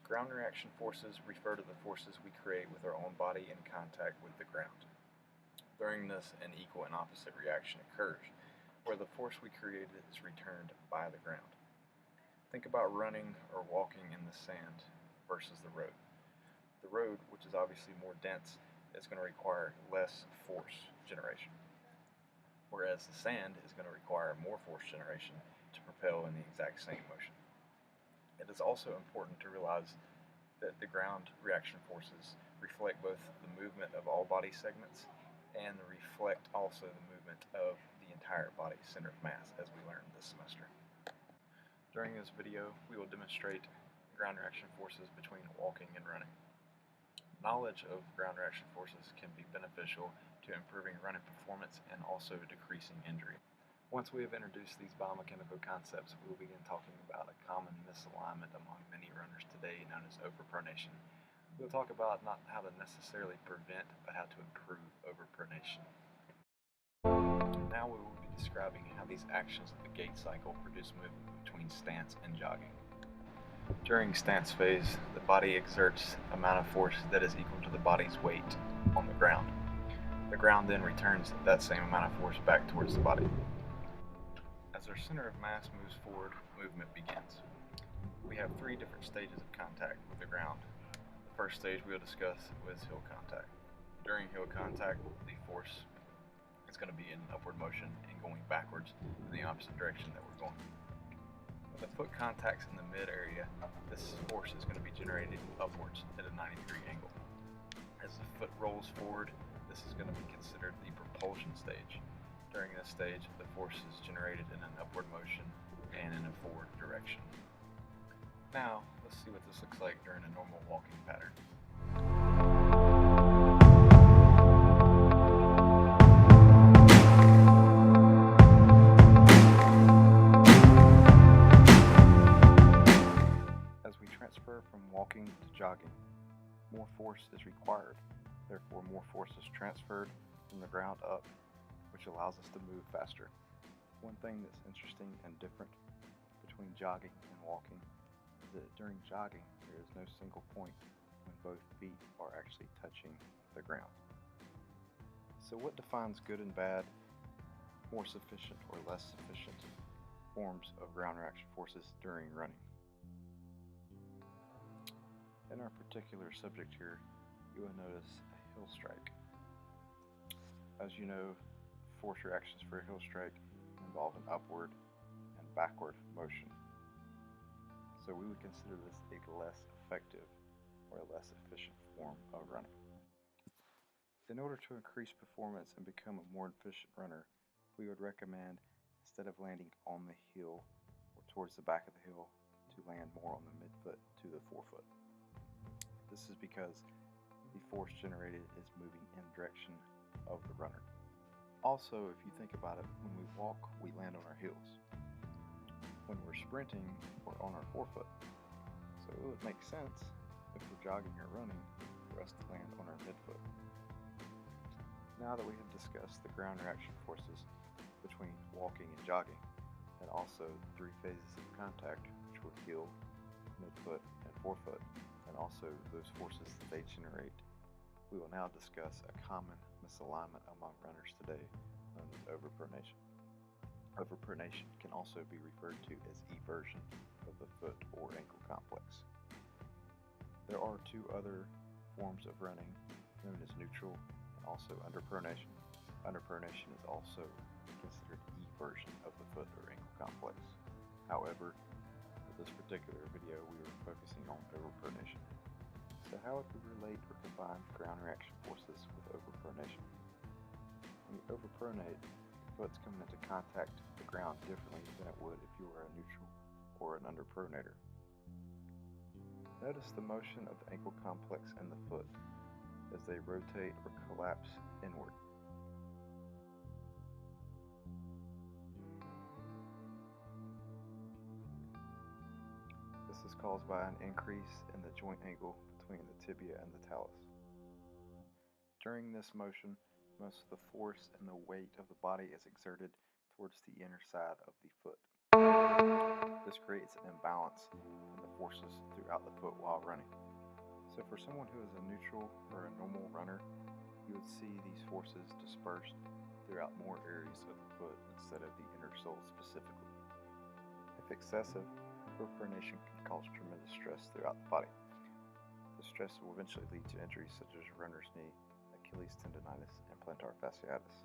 Ground reaction forces refer to the forces we create with our own body in contact with the ground. During this, an equal and opposite reaction occurs, where the force we created is returned by the ground. Think about running or walking in the sand versus the road. The road, which is obviously more dense, is going to require less force generation, whereas the sand is going to require more force generation to propel in the exact same motion. It is also important to realize that the ground reaction forces reflect both the movement of all body segments and reflect also the movement of the entire body center of mass, as we learned this semester. During this video, we will demonstrate ground reaction forces between walking and running. Knowledge of ground reaction forces can be beneficial to improving running performance and also decreasing injury. Once we have introduced these biomechanical concepts, we will begin talking about a common misalignment among many runners today known as overpronation. We'll talk about not how to necessarily prevent, but how to improve overpronation. Now we will be describing how these actions of the gait cycle produce movement between stance and jogging. During stance phase, the body exerts an amount of force that is equal to the body's weight on the ground. The ground then returns that same amount of force back towards the body. As our center of mass moves forward, movement begins. We have three different stages of contact with the ground. The first stage we'll discuss was heel contact. During heel contact, the force is going to be in upward motion and going backwards in the opposite direction that we're going. When the foot contacts in the mid area, this force is going to be generated upwards at a 90-degree angle. As the foot rolls forward, this is going to be considered the propulsion stage. During this stage, the force is generated in an upward motion and in a forward direction. Now, let's see what this looks like during a normal walking pattern. As we transfer from walking to jogging, more force is required. Therefore, more force is transferred from the ground up, which allows us to move faster. One thing that's interesting and different between jogging and walking is that during jogging there is no single point when both feet are actually touching the ground. So what defines good and bad, more sufficient or less sufficient forms of ground reaction forces during running? In our particular subject here, you will notice a heel strike. As you know, force reactions for a heel strike involve an upward and backward motion. So we would consider this a less effective or a less efficient form of running. In order to increase performance and become a more efficient runner, we would recommend, instead of landing on the heel or towards the back of the heel, to land more on the midfoot to the forefoot. This is because the force generated is moving in the direction of the runner. Also, if you think about it, when we walk, we land on our heels. When we're sprinting, we're on our forefoot. So it would make sense, if we're jogging or running, for us to land on our midfoot. Now that we have discussed the ground reaction forces between walking and jogging, and also the three phases of contact, which were heel, midfoot, and forefoot, and also those forces that they generate, we will now discuss a common misalignment among runners today known as overpronation. Overpronation can also be referred to as eversion of the foot or ankle complex. There are two other forms of running known as neutral and also underpronation. Underpronation is also considered eversion of the foot or ankle complex. However, for this particular video we are focusing on overpronation. So how would we relate or combine ground reaction forces with overpronation? When you overpronate, the foot's coming into contact with the ground differently than it would if you were a neutral or an underpronator. Notice the motion of the ankle complex and the foot as they rotate or collapse inward. This is caused by an increase in the joint angle between the tibia and the talus. During this motion, most of the force and the weight of the body is exerted towards the inner side of the foot. This creates an imbalance in the forces throughout the foot while running. So for someone who is a neutral or a normal runner, you would see these forces dispersed throughout more areas of the foot instead of the inner sole specifically. If excessive, overpronation can cause tremendous stress throughout the body. The stress will eventually lead to injuries such as runner's knee, Achilles tendonitis, and plantar fasciitis.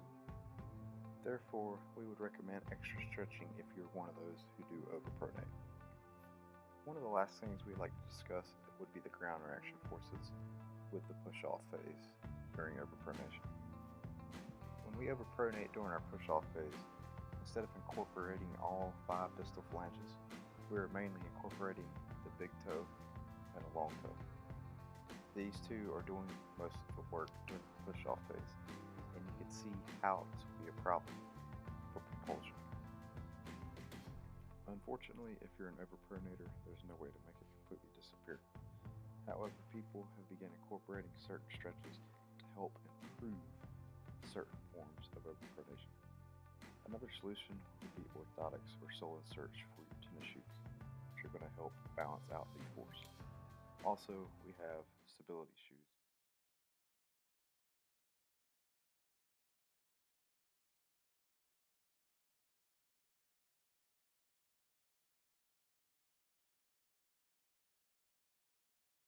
Therefore, we would recommend extra stretching if you're one of those who do overpronate. One of the last things we like to discuss would be the ground reaction forces with the push-off phase during overpronation. When we overpronate during our push-off phase, instead of incorporating all 5 distal phalanges, we are mainly incorporating the big toe and the long toe. These two are doing most of the work during the push-off phase, and you can see how this will be a problem for propulsion. Unfortunately, if you're an overpronator, there's no way to make it completely disappear. However, people have begun incorporating certain stretches to help improve certain forms of overpronation. Another solution would be orthotics or sole inserts for your tennis shoes, which are going to help balance out the force. Also, we have stability shoes.